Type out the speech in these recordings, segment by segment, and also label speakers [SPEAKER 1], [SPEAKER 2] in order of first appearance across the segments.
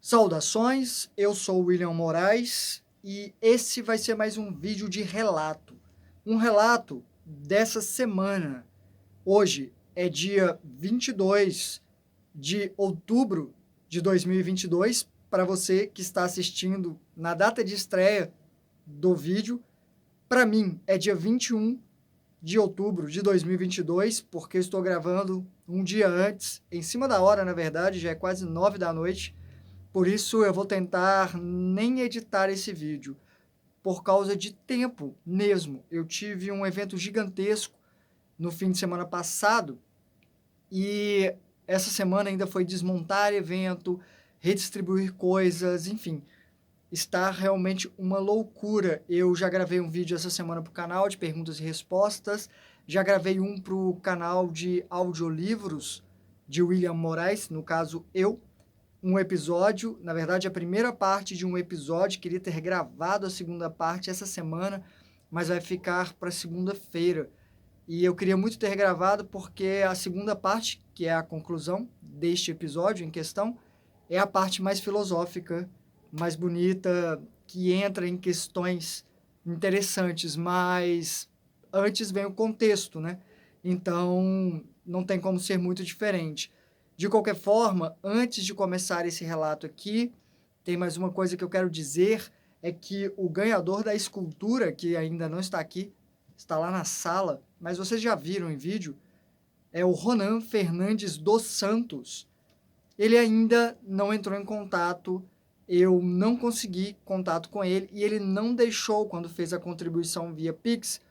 [SPEAKER 1] Saudações, eu sou o William Moraes e esse vai ser mais um vídeo de relato. Um relato dessa semana. Hoje é dia 22 de outubro de 2022, para você que está assistindo na data de estreia do vídeo. Para mim é dia 21 de outubro de 2022, porque eu estou gravando um dia antes, em cima da hora, na verdade, já é quase 9 da noite. Por isso eu vou tentar nem editar esse vídeo, por causa de tempo mesmo. Eu tive um evento gigantesco no fim de semana passado e essa semana ainda foi desmontar evento, redistribuir coisas, enfim. Está realmente uma loucura. Eu já gravei um vídeo essa semana para o canal de perguntas e respostas, já gravei um para o canal de audiolivros de William Moraes, no caso eu, um episódio, na verdade a primeira parte de um episódio, queria ter gravado a segunda parte essa semana, mas vai ficar para segunda-feira. E eu queria muito ter gravado porque a segunda parte, que é a conclusão deste episódio em questão, é a parte mais filosófica, mais bonita, que entra em questões interessantes, mas antes vem o contexto, né? Então, não tem como ser muito diferente. De qualquer forma, antes de começar esse relato aqui, tem mais uma coisa que eu quero dizer, é que o ganhador da escultura, que ainda não está aqui, está lá na sala, mas vocês já viram em vídeo, é o Ronan Fernandes dos Santos. Ele ainda não entrou em contato, eu não consegui contato com ele e ele não deixou, quando fez a contribuição via Pix,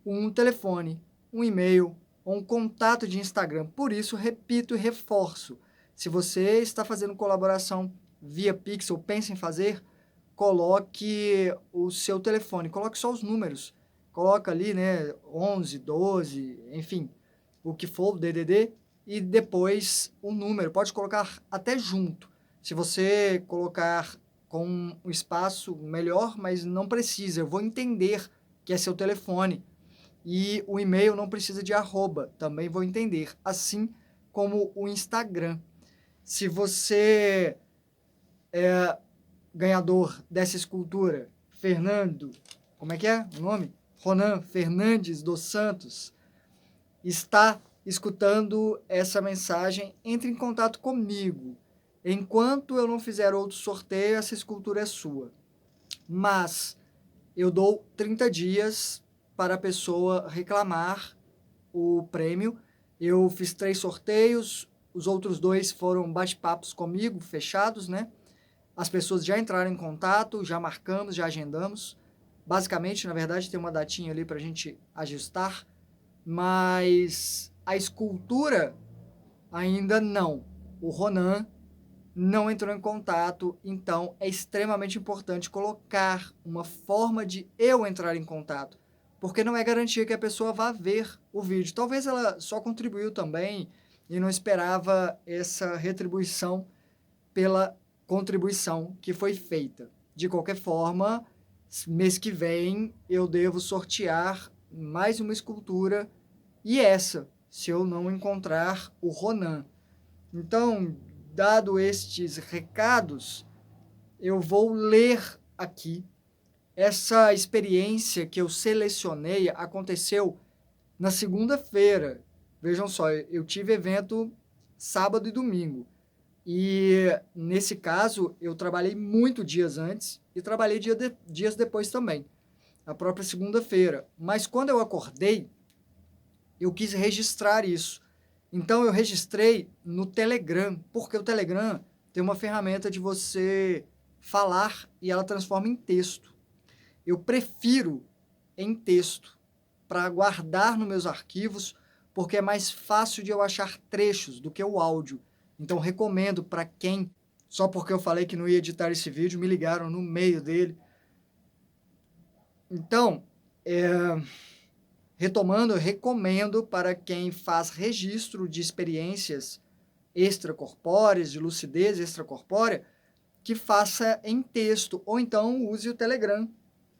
[SPEAKER 1] um telefone, um e-mail ou um contato de Instagram. Por isso, repito e reforço, se você está fazendo colaboração via Pix ou pensa em fazer, coloque o seu telefone, coloque só os números. Coloca ali, né, 11, 12, enfim, o que for, o DDD, e depois o número. Pode colocar até junto. Se você colocar com um espaço melhor, mas não precisa. Eu vou entender que é seu telefone. E o e-mail não precisa de arroba, também vou entender. Assim como o Instagram. Se você é ganhador dessa escultura, Fernando, como é que é o nome? Ronan Fernandes dos Santos, está escutando essa mensagem, entre em contato comigo. Enquanto eu não fizer outro sorteio, essa escultura é sua. Mas eu dou 30 dias para a pessoa reclamar o prêmio. Eu fiz 3 sorteios, os outros 2 foram bate-papos comigo, fechados, né? As pessoas já entraram em contato, já marcamos, já agendamos. Basicamente, na verdade, tem uma datinha ali para a gente ajustar, mas a escultura ainda não. O Ronan não entrou em contato, então é extremamente importante colocar uma forma de eu entrar em contato, porque não é garantia que a pessoa vá ver o vídeo. Talvez ela só contribuiu também e não esperava essa retribuição pela contribuição que foi feita. De qualquer forma, mês que vem eu devo sortear mais uma escultura, e essa, se eu não encontrar o Ronan. Então, dado estes recados, eu vou ler aqui. Essa experiência que eu selecionei aconteceu na segunda-feira. Vejam só, eu tive evento sábado e domingo. E nesse caso, eu trabalhei muito dias antes e trabalhei dias depois também, a própria segunda-feira. Mas quando eu acordei, eu quis registrar isso. Então eu registrei no Telegram, porque o Telegram tem uma ferramenta de você falar e ela transforma em texto. Eu prefiro em texto para guardar nos meus arquivos, porque é mais fácil de eu achar trechos do que o áudio. Então recomendo para quem, só porque eu falei que não ia editar esse vídeo, me ligaram no meio dele. Então, retomando, eu recomendo para quem faz registro de experiências extracorpóreas, de lucidez extracorpórea, que faça em texto, ou então use o Telegram,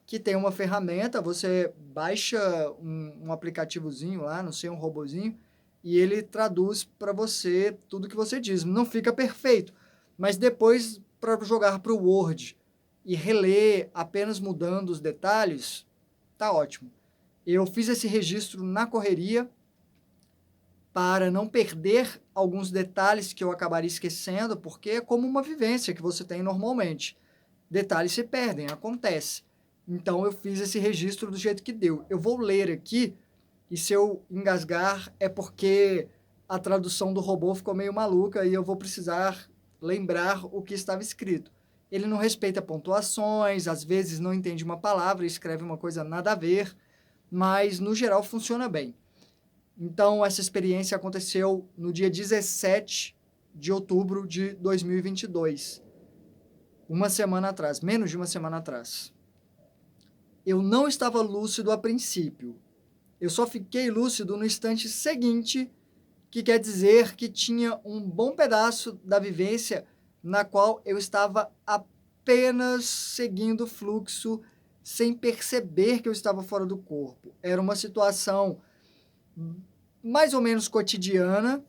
[SPEAKER 1] que tem uma ferramenta, você baixa um aplicativozinho lá, não sei, um robozinho, e ele traduz para você tudo que você diz. Não fica perfeito, mas depois para jogar para o Word e reler apenas mudando os detalhes, tá ótimo. Eu fiz esse registro na correria para não perder alguns detalhes que eu acabaria esquecendo, porque é como uma vivência que você tem normalmente. Detalhes se perdem, acontece. Então eu fiz esse registro do jeito que deu. Eu vou ler aqui, e se eu engasgar é porque a tradução do robô ficou meio maluca e eu vou precisar lembrar o que estava escrito. Ele não respeita pontuações, às vezes não entende uma palavra, escreve uma coisa nada a ver, mas no geral funciona bem. Então, essa experiência aconteceu no dia 17 de outubro de 2022. Uma semana atrás, menos de uma semana atrás. Eu não estava lúcido a princípio. Eu só fiquei lúcido no instante seguinte, que quer dizer que tinha um bom pedaço da vivência na qual eu estava apenas seguindo o fluxo sem perceber que eu estava fora do corpo. Era uma situação mais ou menos cotidiana,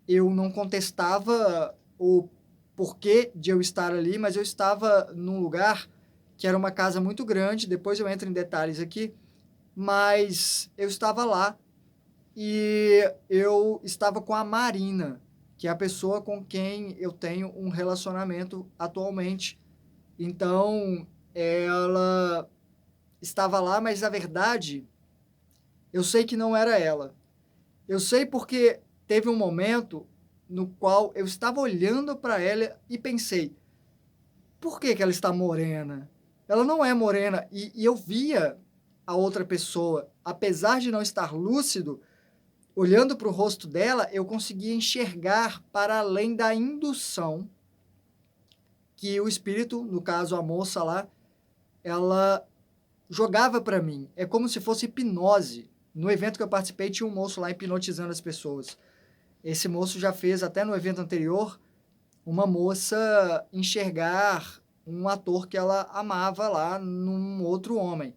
[SPEAKER 1] eu não contestava o porquê de eu estar ali, mas eu estava num lugar que era uma casa muito grande, depois eu entro em detalhes aqui, mas eu estava lá e eu estava com a Marina, que é a pessoa com quem eu tenho um relacionamento atualmente. Então, ela estava lá, mas na verdade, eu sei que não era ela. Eu sei porque teve um momento no qual eu estava olhando para ela e pensei, por que que ela está morena? Ela não é morena. E eu via a outra pessoa, apesar de não estar lúcido, olhando para o rosto dela, eu conseguia enxergar para além da indução que o espírito, no caso a moça lá, ela jogava para mim. É como se fosse hipnose. No evento que eu participei, tinha um moço lá hipnotizando as pessoas. Esse moço já fez, até no evento anterior, uma moça enxergar um ator que ela amava lá num outro homem.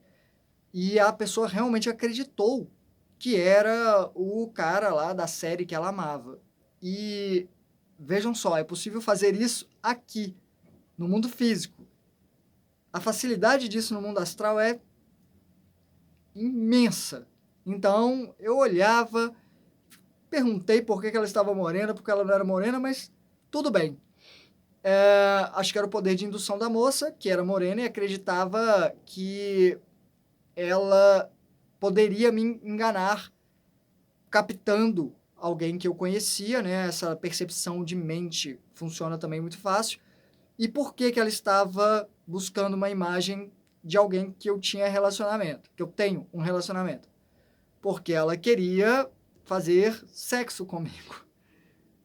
[SPEAKER 1] E a pessoa realmente acreditou que era o cara lá da série que ela amava. E vejam só, é possível fazer isso aqui, no mundo físico. A facilidade disso no mundo astral é imensa. Então, eu olhava, perguntei por que ela estava morena, porque ela não era morena, mas tudo bem. Acho que era o poder de indução da moça, que era morena e acreditava que ela poderia me enganar captando alguém que eu conhecia, né? Essa percepção de mente funciona também muito fácil. E por que que ela estava buscando uma imagem de alguém que eu tinha relacionamento, que eu tenho um relacionamento? Porque ela queria fazer sexo comigo.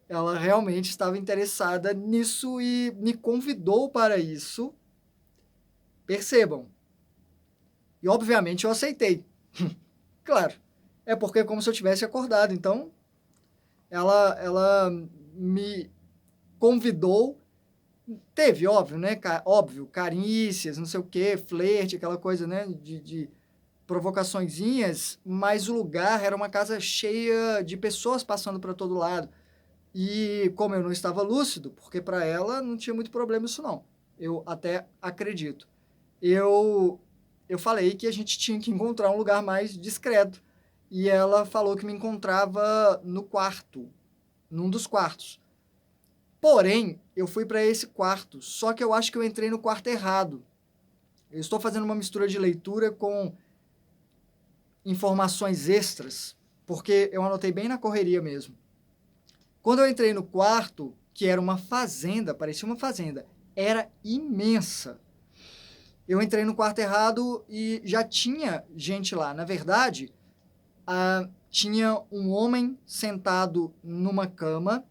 [SPEAKER 1] Ela realmente estava interessada nisso e me convidou para isso. Percebam. E obviamente eu aceitei. Claro. É porque é como se eu tivesse acordado. Então, ela me convidou. Teve, óbvio, né? Óbvio, carícias, não sei o quê, flerte, aquela coisa, né? De provocaçõezinhas, mas o lugar era uma casa cheia de pessoas passando para todo lado. E como eu não estava lúcido, porque para ela não tinha muito problema isso não. Eu até acredito. Eu eu falei que a gente tinha que encontrar um lugar mais discreto. E ela falou que me encontrava no quarto, num dos quartos. Porém, eu fui para esse quarto, só que eu acho que eu entrei no quarto errado. Eu estou fazendo uma mistura de leitura com informações extras, porque eu anotei bem na correria mesmo. Quando eu entrei no quarto, que era uma fazenda, parecia uma fazenda, era imensa. Eu entrei no quarto errado e já tinha gente lá. Na verdade, tinha um homem sentado numa cama,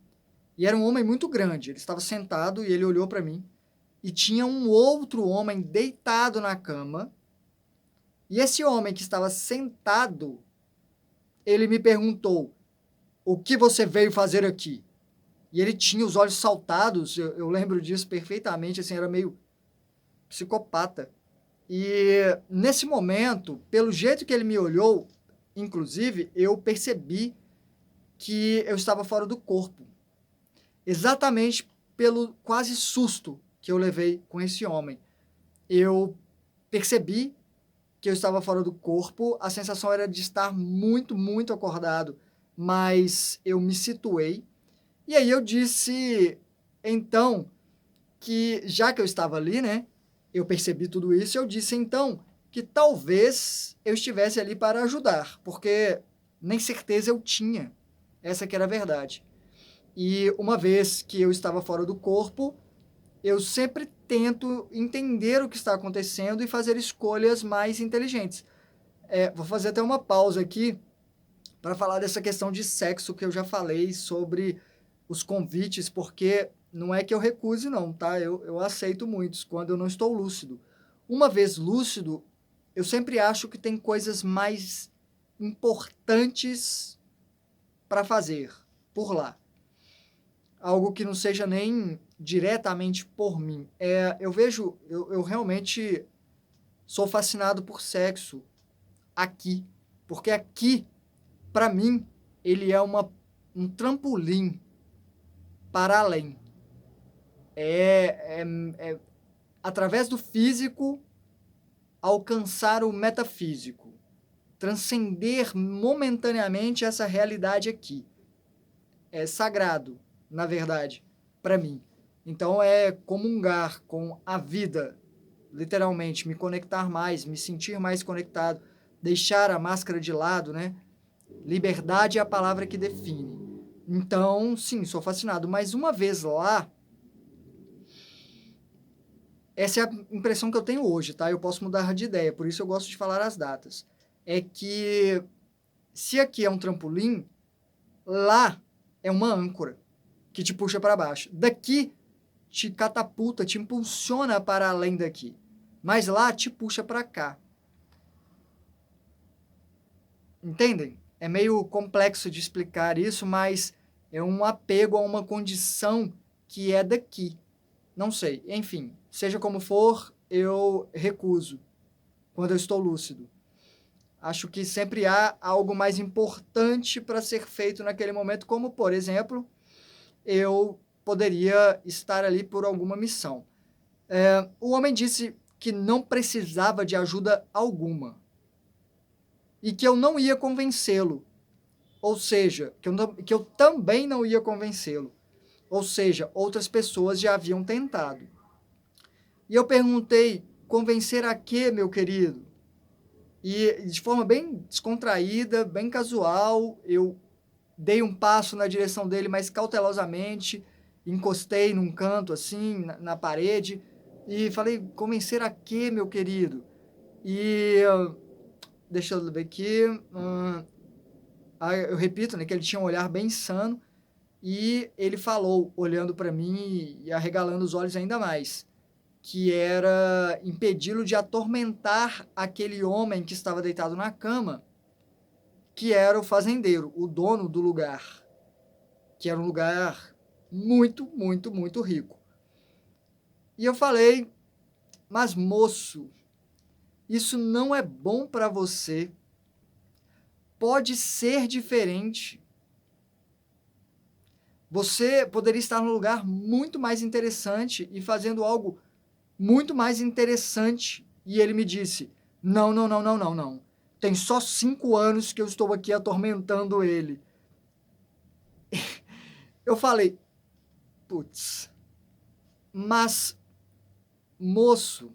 [SPEAKER 1] e era um homem muito grande. Ele estava sentado e ele olhou para mim. E tinha um outro homem deitado na cama. E esse homem que estava sentado, ele me perguntou: o que você veio fazer aqui? E ele tinha os olhos saltados, eu lembro disso perfeitamente, assim, era meio psicopata. E nesse momento, pelo jeito que ele me olhou, inclusive, eu percebi que eu estava fora do corpo. Exatamente pelo quase susto que eu levei com esse homem. Eu percebi que eu estava fora do corpo, a sensação era de estar muito, muito acordado, mas eu me situei. E aí eu disse, então, que já que eu estava ali, né, eu percebi tudo isso, eu disse então que talvez eu estivesse ali para ajudar, porque nem certeza eu tinha, essa que era a verdade. E uma vez que eu estava fora do corpo, eu sempre tento entender o que está acontecendo e fazer escolhas mais inteligentes. Vou fazer até uma pausa aqui para falar dessa questão de sexo que eu já falei sobre os convites, porque não é que eu recuse não, tá? Eu aceito muitos quando eu não estou lúcido. Uma vez lúcido, eu sempre acho que tem coisas mais importantes para fazer por lá. Algo que não seja nem diretamente por mim. Eu realmente sou fascinado por sexo aqui, porque aqui, para mim, ele é um trampolim para além. É através do físico alcançar o metafísico, transcender momentaneamente essa realidade aqui. É sagrado, na verdade, para mim. Então é comungar com a vida, literalmente, me conectar mais, me sentir mais conectado, deixar a máscara de lado, né? Liberdade é a palavra que define. Então, sim, sou fascinado. Mas uma vez lá, essa é a impressão que eu tenho hoje, tá? Eu posso mudar de ideia, por isso eu gosto de falar as datas. É que se aqui é um trampolim, lá é uma âncora que te puxa para baixo. Daqui te catapulta, te impulsiona para além daqui. Mas lá te puxa para cá. Entendem? É meio complexo de explicar isso, mas é um apego a uma condição que é daqui. Não sei. Enfim, seja como for, eu recuso quando eu estou lúcido. Acho que sempre há algo mais importante para ser feito naquele momento, como, por exemplo, eu poderia estar ali por alguma missão. O homem disse que não precisava de ajuda alguma e que eu não ia convencê-lo. Ou seja, que eu também não ia convencê-lo. Ou seja, outras pessoas já haviam tentado. E eu perguntei, convencer a quê, meu querido? E de forma bem descontraída, bem casual, eu dei um passo na direção dele, mas cautelosamente, encostei num canto assim, na parede, e falei, convencer a quê, meu querido? E deixa eu ver aqui, eu repito, né, que ele tinha um olhar bem insano, e ele falou, olhando para mim e arregalando os olhos ainda mais, que era impedi-lo de atormentar aquele homem que estava deitado na cama, que era o fazendeiro, o dono do lugar, que era um lugar muito, muito, muito rico. E eu falei, mas moço, isso não é bom para você. Pode ser diferente. Você poderia estar num lugar muito mais interessante e fazendo algo muito mais interessante. E ele me disse, não, não, não, não, não, não. Tem só 5 anos que eu estou aqui atormentando ele. Eu falei, putz, mas, moço,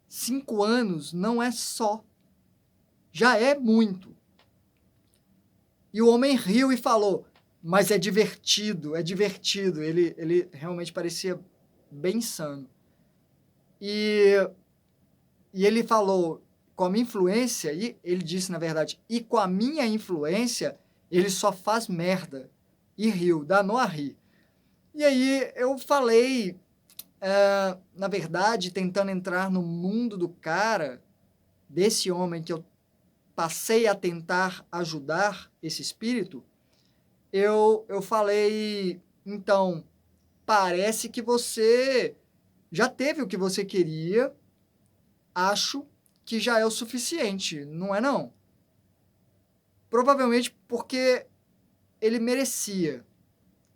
[SPEAKER 1] 5 anos não é só. Já é muito. E o homem riu e falou, mas é divertido, é divertido. Ele realmente parecia bem sano. E ele falou, com a minha influência, e ele disse, na verdade, e com a minha influência, ele só faz merda. E riu, danou a rir. E aí eu falei, na verdade, tentando entrar no mundo do cara, desse homem que eu passei a tentar ajudar esse espírito, eu falei, então, parece que você já teve o que você queria, acho que já é o suficiente, não é não? Provavelmente porque ele merecia,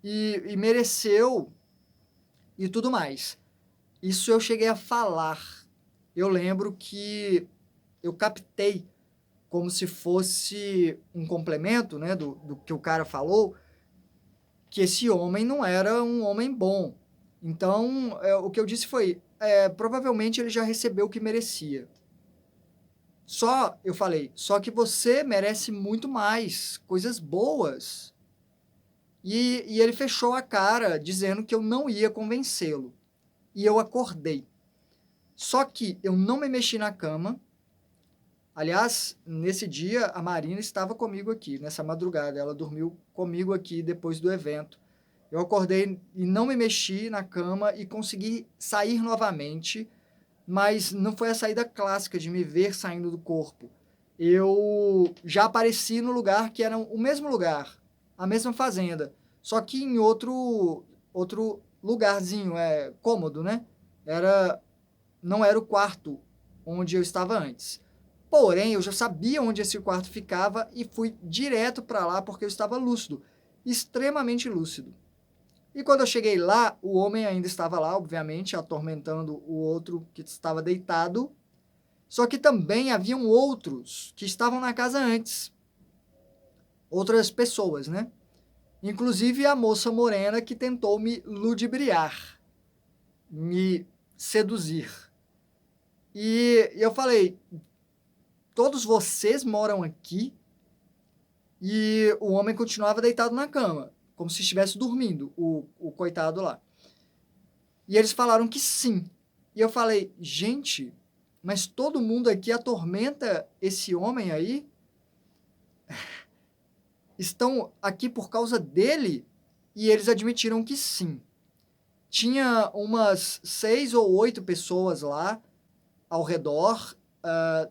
[SPEAKER 1] e mereceu e tudo mais. Isso eu cheguei a falar. Eu lembro que eu captei como se fosse um complemento, né, do que o cara falou, que esse homem não era um homem bom. Então, o que eu disse foi, provavelmente ele já recebeu o que merecia. Eu falei, só que você merece muito mais, coisas boas. E ele fechou a cara, dizendo que eu não ia convencê-lo. E eu acordei. Só que eu não me mexi na cama. Aliás, nesse dia, a Marina estava comigo aqui, nessa madrugada. Ela dormiu comigo aqui depois do evento. Eu acordei e não me mexi na cama e consegui sair novamente, mas não foi a saída clássica de me ver saindo do corpo. Eu já apareci no lugar que era o mesmo lugar, a mesma fazenda, só que em outro lugarzinho, cômodo, né? Não era o quarto onde eu estava antes. Porém, eu já sabia onde esse quarto ficava e fui direto para lá porque eu estava lúcido, extremamente lúcido. E quando eu cheguei lá, o homem ainda estava lá, obviamente, atormentando o outro que estava deitado. Só que também haviam outros que estavam na casa antes. Outras pessoas, né? Inclusive a moça morena que tentou me ludibriar, me seduzir. E eu falei, todos vocês moram aqui? E o homem continuava deitado na cama, como se estivesse dormindo, o coitado lá. E eles falaram que sim. E eu falei, gente, mas todo mundo aqui atormenta esse homem aí? Estão aqui por causa dele? E eles admitiram que sim. Tinha umas 6 ou 8 pessoas lá ao redor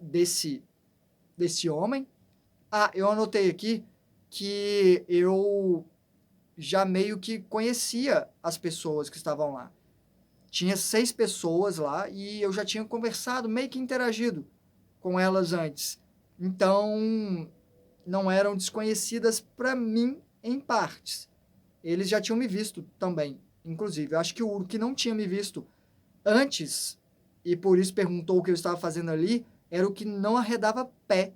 [SPEAKER 1] desse homem. Ah, eu anotei aqui que eu já meio que conhecia as pessoas que estavam lá. Tinha 6 pessoas lá e eu já tinha conversado, meio que interagido com elas antes. Então, não eram desconhecidas para mim em partes. Eles já tinham me visto também, inclusive. Eu acho que o que não tinha me visto antes, e por isso perguntou o que eu estava fazendo ali, era o que não arredava pé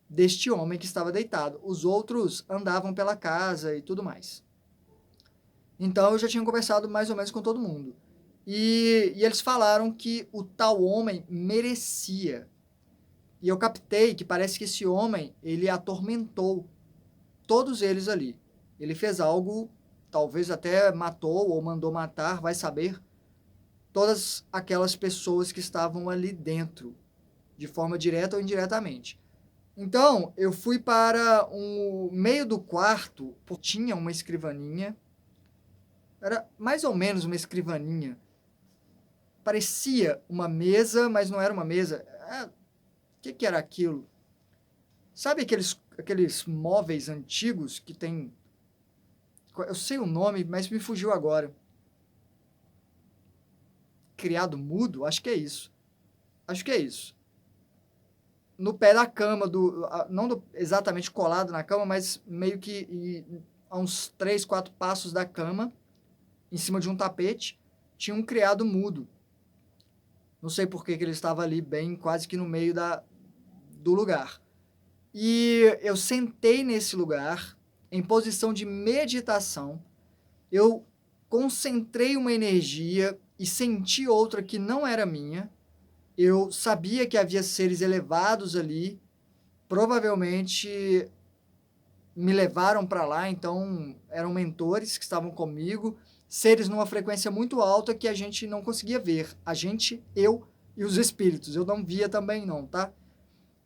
[SPEAKER 1] deste homem que estava deitado. Os outros andavam pela casa e tudo mais. Então eu já tinha conversado mais ou menos com todo mundo. E eles falaram que o tal homem merecia. E eu captei que parece que esse homem, ele atormentou todos eles ali. Ele fez algo, talvez até matou ou mandou matar, vai saber, todas aquelas pessoas que estavam ali dentro, de forma direta ou indiretamente. Então, eu fui para o meio do quarto, tinha uma escrivaninha, era mais ou menos uma escrivaninha. Parecia uma mesa, mas não era uma mesa. O que era aquilo? Sabe aqueles móveis antigos que tem... Eu sei o nome, mas me fugiu agora. Criado mudo? Acho que é isso. Acho que é isso. No pé da cama, não exatamente colado na cama, mas meio que a uns 3, 4 passos da cama, em cima de um tapete, tinha um criado mudo. Não sei por que ele estava ali, bem quase que no meio do lugar. E eu sentei nesse lugar, em posição de meditação. Eu concentrei uma energia e senti outra que não era minha. Eu sabia que havia seres elevados ali, provavelmente me levaram para lá, então eram mentores que estavam comigo, seres numa frequência muito alta que a gente não conseguia ver. A gente, eu e os espíritos. Eu não via também não, tá?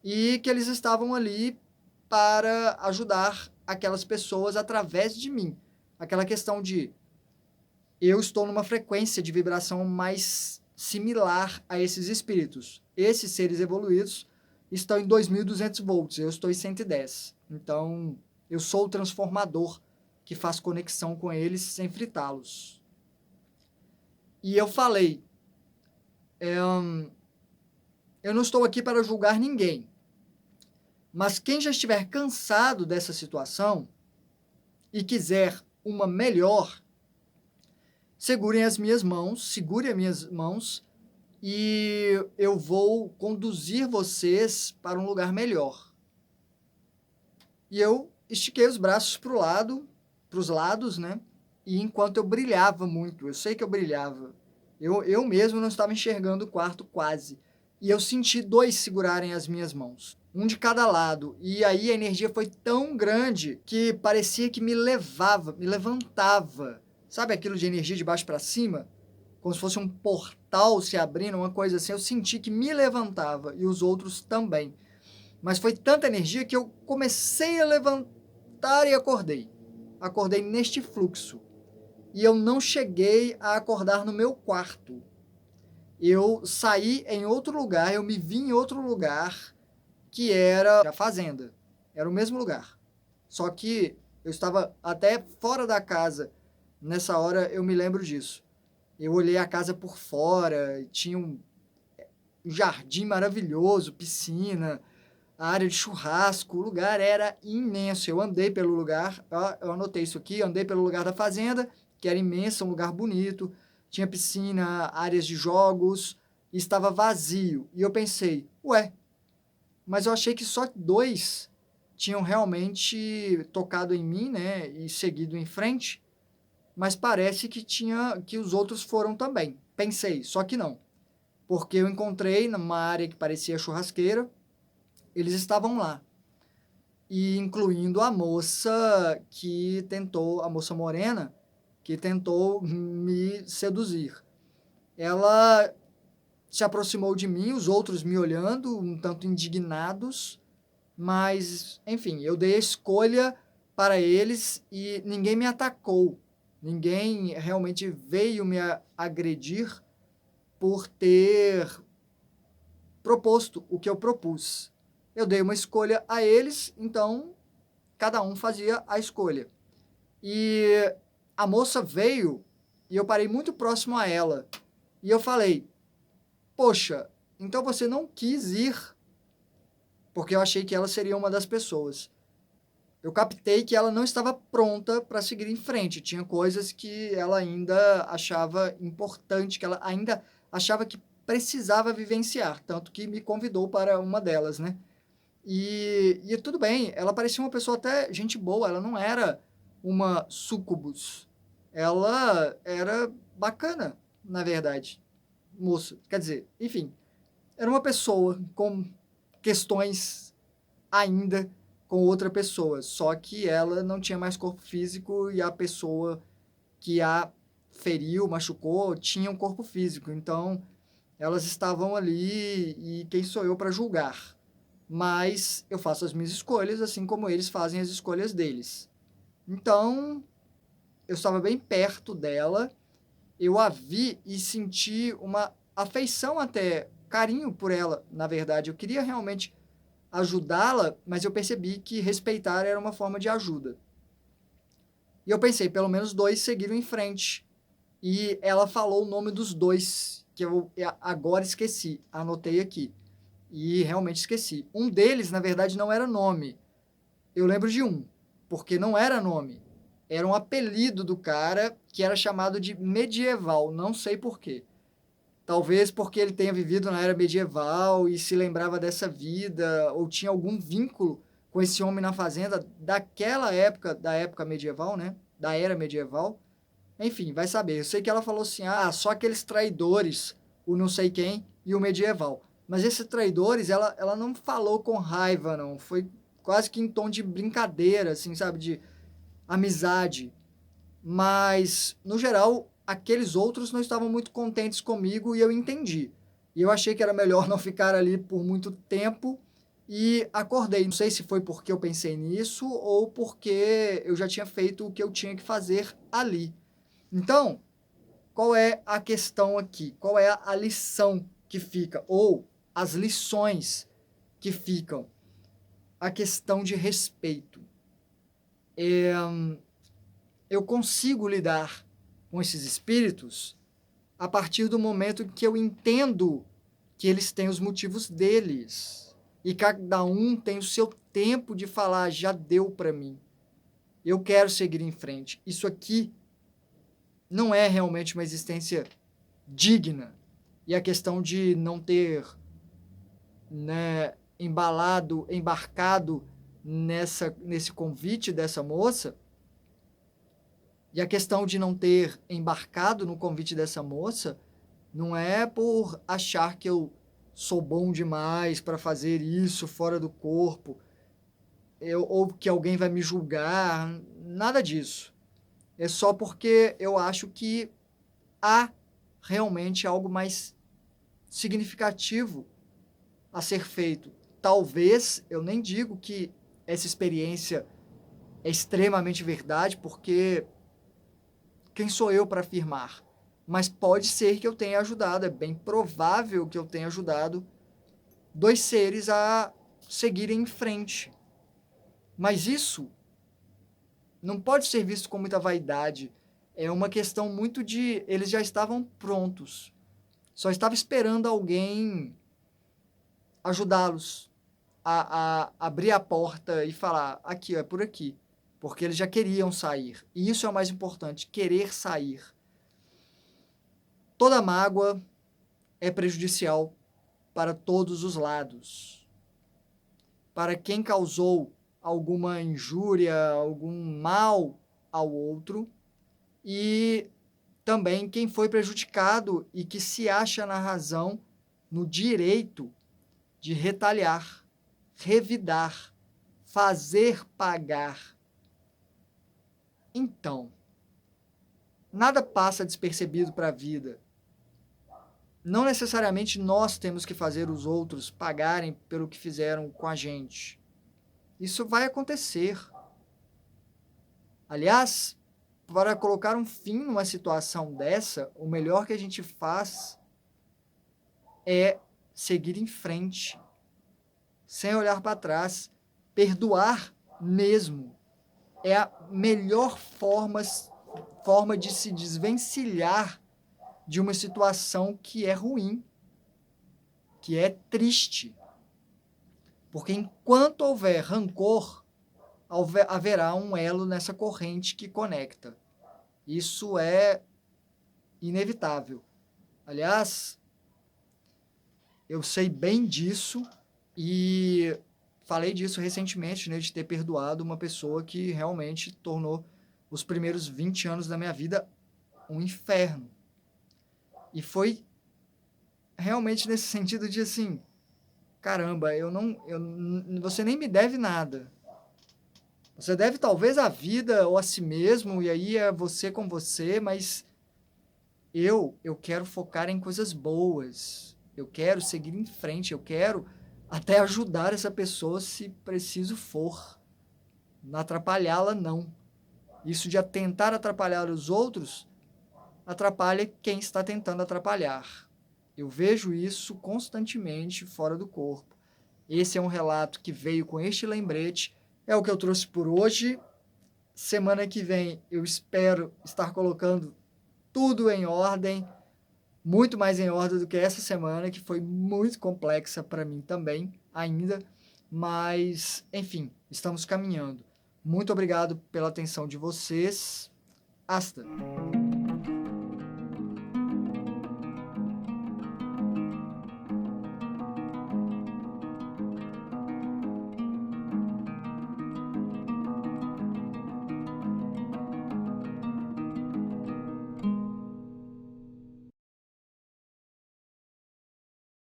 [SPEAKER 1] E que eles estavam ali para ajudar aquelas pessoas através de mim. Aquela questão de eu estou numa frequência de vibração mais similar a esses espíritos. Esses seres evoluídos estão em 2.200 volts, eu estou em 110. Então, eu sou o transformador que faz conexão com eles sem fritá-los. E eu falei, eu não estou aqui para julgar ninguém, mas quem já estiver cansado dessa situação e quiser uma melhor, segure as minhas mãos e eu vou conduzir vocês para um lugar melhor. E eu estiquei os braços para os lados, né? E enquanto eu brilhava muito, eu sei que eu brilhava, eu mesmo não estava enxergando o quarto quase. E eu senti dois segurarem as minhas mãos, um de cada lado. E aí a energia foi tão grande que parecia que me levantava. Sabe aquilo de energia de baixo para cima? Como se fosse um portal se abrindo, uma coisa assim. Eu senti que me levantava e os outros também. Mas foi tanta energia que eu comecei a levantar e acordei. Acordei neste fluxo. E eu não cheguei a acordar no meu quarto. Eu saí em outro lugar, eu me vi em outro lugar, que era a fazenda. Era o mesmo lugar. Só que eu estava até fora da casa. Nessa hora eu me lembro disso. Eu olhei a casa por fora, tinha um jardim maravilhoso, piscina, área de churrasco, o lugar era imenso. Eu andei pelo lugar, eu anotei isso aqui, andei pelo lugar da fazenda, que era imenso, um lugar bonito, tinha piscina, áreas de jogos, e estava vazio. E eu pensei, ué, mas eu achei que só dois tinham realmente tocado em mim, né, e seguido em frente, mas parece que os outros foram também. Pensei, só que não, porque eu encontrei numa área que parecia churrasqueira, eles estavam lá, e incluindo a moça morena, que tentou me seduzir. Ela se aproximou de mim, os outros me olhando, um tanto indignados, mas, enfim, eu dei a escolha para eles e ninguém me atacou. Ninguém realmente veio me agredir por ter proposto o que eu propus. Eu dei uma escolha a eles, então cada um fazia a escolha. E a moça veio e eu parei muito próximo a ela. E eu falei, poxa, então você não quis ir, porque eu achei que ela seria uma das pessoas. Eu captei que ela não estava pronta para seguir em frente. Tinha coisas que ela ainda achava importante, que ela ainda achava que precisava vivenciar, tanto que me convidou para uma delas, né? E tudo bem, ela parecia uma pessoa até gente boa, ela não era uma sucubus. Ela era bacana, na verdade, moça. Quer dizer, enfim, era uma pessoa com questões ainda com outra pessoa, só que ela não tinha mais corpo físico e a pessoa que a feriu, machucou, tinha um corpo físico. Então, elas estavam ali e quem sou eu para julgar? Mas eu faço as minhas escolhas, assim como eles fazem as escolhas deles. Então, eu estava bem perto dela, eu a vi e senti uma afeição até, carinho por ela, na verdade. Eu queria realmente ajudá-la, mas eu percebi que respeitar era uma forma de ajuda. E eu pensei, pelo menos dois seguiram em frente. E ela falou o nome dos dois, que eu agora esqueci, anotei aqui. E realmente esqueci. Um deles, na verdade, não era nome. Eu lembro de um, porque não era nome. Era um apelido do cara que era chamado de medieval, não sei por quê. Talvez porque ele tenha vivido na era medieval e se lembrava dessa vida, ou tinha algum vínculo com esse homem na fazenda daquela época, da época medieval, né? Da era medieval. Enfim, vai saber. Eu sei que ela falou assim: ah, só aqueles traidores, o não sei quem e o medieval. Mas esses traidores, ela não falou com raiva, não. Foi quase que em tom de brincadeira, assim, sabe? De amizade. Mas, no geral, aqueles outros não estavam muito contentes comigo e eu entendi. E eu achei que era melhor não ficar ali por muito tempo e acordei. Não sei se foi porque eu pensei nisso ou porque eu já tinha feito o que eu tinha que fazer ali. Então, qual é a questão aqui? Qual é a lição que fica? Ou as lições que ficam? A questão de respeito. Eu consigo lidar com esses espíritos a partir do momento que eu entendo que eles têm os motivos deles. E cada um tem o seu tempo de falar, já deu para mim. Eu quero seguir em frente. Isso aqui não é realmente uma existência digna. E a questão de não ter, né, embarcado nesse convite dessa moça, e a questão de não ter embarcado no convite dessa moça, não é por achar que eu sou bom demais para fazer isso fora do corpo, ou que alguém vai me julgar, nada disso. É só porque eu acho que há realmente algo mais significativo a ser feito. Talvez, eu nem digo que essa experiência é extremamente verdade, porque quem sou eu para afirmar? Mas pode ser que eu tenha ajudado, é bem provável que eu tenha ajudado dois seres a seguirem em frente. Mas isso não pode ser visto com muita vaidade. É uma questão muito de... Eles já estavam prontos. Só estava esperando alguém ajudá-los a abrir a porta e falar, aqui, é por aqui. Porque eles já queriam sair. E isso é o mais importante, querer sair. Toda mágoa é prejudicial para todos os lados. Para quem causou alguma injúria, algum mal ao outro, e também quem foi prejudicado e que se acha na razão, no direito de retaliar, revidar, fazer pagar. Então, nada passa despercebido para a vida. Não necessariamente nós temos que fazer os outros pagarem pelo que fizeram com a gente. Isso vai acontecer. Aliás, para colocar um fim numa situação dessa, o melhor que a gente faz é seguir em frente, sem olhar para trás. Perdoar mesmo é a melhor forma de se desvencilhar de uma situação que é ruim, que é triste. Porque enquanto houver rancor, haverá um elo nessa corrente que conecta. Isso é inevitável. Aliás, eu sei bem disso e falei disso recentemente, né, de ter perdoado uma pessoa que realmente tornou os primeiros 20 anos da minha vida um inferno. E foi realmente nesse sentido de assim, caramba, você nem me deve nada. Você deve talvez a vida ou a si mesmo, e aí é você com você, mas eu quero focar em coisas boas. Eu quero seguir em frente, eu quero até ajudar essa pessoa se preciso for. Não atrapalhá-la, não. Isso de tentar atrapalhar os outros, atrapalha quem está tentando atrapalhar. Eu vejo isso constantemente fora do corpo. Esse é um relato que veio com este lembrete. É o que eu trouxe por hoje. Semana que vem eu espero estar colocando tudo em ordem, muito mais em ordem do que essa semana, que foi muito complexa para mim também, ainda. Mas, enfim, estamos caminhando. Muito obrigado pela atenção de vocês. Hasta!